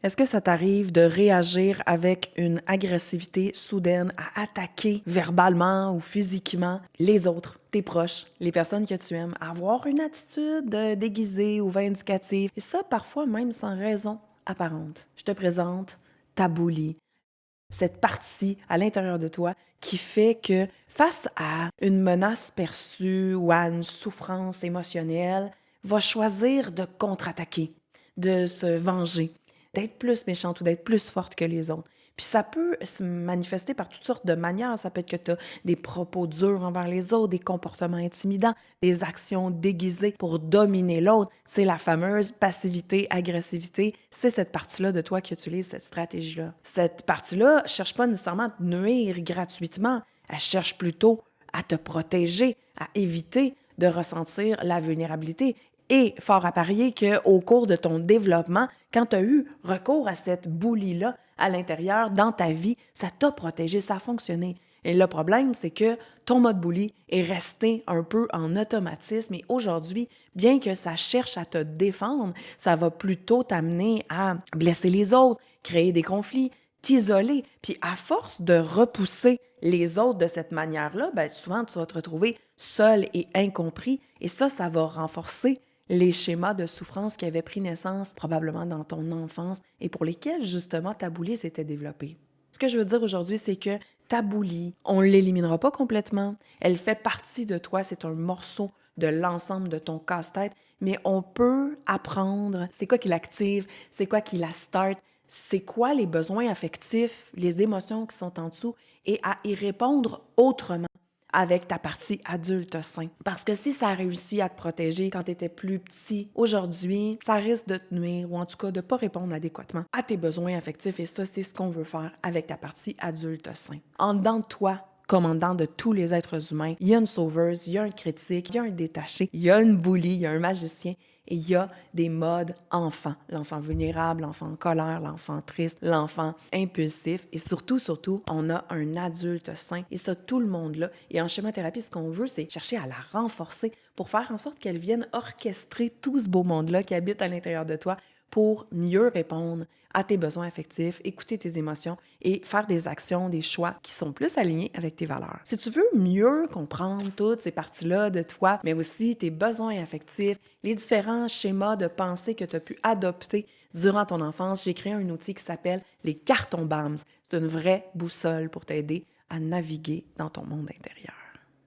Est-ce que ça t'arrive de réagir avec une agressivité soudaine à attaquer verbalement ou physiquement les autres, tes proches, les personnes que tu aimes, à avoir une attitude déguisée ou vindicative, et ça parfois même sans raison apparente? Je te présente ta boulie, cette partie à l'intérieur de toi qui fait que face à une menace perçue ou à une souffrance émotionnelle, va choisir de contre-attaquer, de se venger, d'être plus méchante ou d'être plus forte que les autres. Puis ça peut se manifester par toutes sortes de manières. Ça peut être que tu as des propos durs envers les autres, des comportements intimidants, des actions déguisées pour dominer l'autre. C'est la fameuse passivité, agressivité. C'est cette partie-là de toi qui utilise cette stratégie-là. Cette partie-là ne cherche pas nécessairement à te nuire gratuitement. Elle cherche plutôt à te protéger, à éviter de ressentir la vulnérabilité. Et fort à parier qu'au cours de ton développement, quand tu as eu recours à cette boulie-là à l'intérieur, dans ta vie, ça t'a protégé, ça a fonctionné. Et le problème, c'est que ton mode bully est resté un peu en automatisme et aujourd'hui, bien que ça cherche à te défendre, ça va plutôt t'amener à blesser les autres, créer des conflits, t'isoler. Puis à force de repousser les autres de cette manière-là, ben souvent tu vas te retrouver seul et incompris et ça va renforcer les schémas de souffrance qui avaient pris naissance probablement dans ton enfance et pour lesquels justement ta boulie s'était développée. Ce que je veux dire aujourd'hui, c'est que ta boulie, on ne l'éliminera pas complètement. Elle fait partie de toi, c'est un morceau de l'ensemble de ton casse-tête, mais on peut apprendre c'est quoi qui l'active, c'est quoi qui la start, c'est quoi les besoins affectifs, les émotions qui sont en dessous et à y répondre autrement avec ta partie adulte sain. Parce que si ça a réussi à te protéger quand tu étais plus petit, aujourd'hui, ça risque de te nuire ou en tout cas de ne pas répondre adéquatement à tes besoins affectifs et ça, c'est ce qu'on veut faire avec ta partie adulte sain. En dedans de toi, comme en dedans de tous les êtres humains, il y a une sauveuse, il y a un critique, il y a un détaché, il y a une bully, il y a un magicien et il y a des modes enfants. L'enfant vulnérable, l'enfant en colère, l'enfant triste, l'enfant impulsif et surtout, on a un adulte sain et ça, tout le monde là. Et en schémothérapie, ce qu'on veut, c'est chercher à la renforcer pour faire en sorte qu'elle vienne orchestrer tout ce beau monde-là qui habite à l'intérieur de toi pour mieux répondre à tes besoins affectifs, écouter tes émotions et faire des actions, des choix qui sont plus alignés avec tes valeurs. Si tu veux mieux comprendre toutes ces parties-là de toi, mais aussi tes besoins affectifs, les différents schémas de pensée que tu as pu adopter durant ton enfance, j'ai créé un outil qui s'appelle les cartons BAMS. C'est une vraie boussole pour t'aider à naviguer dans ton monde intérieur.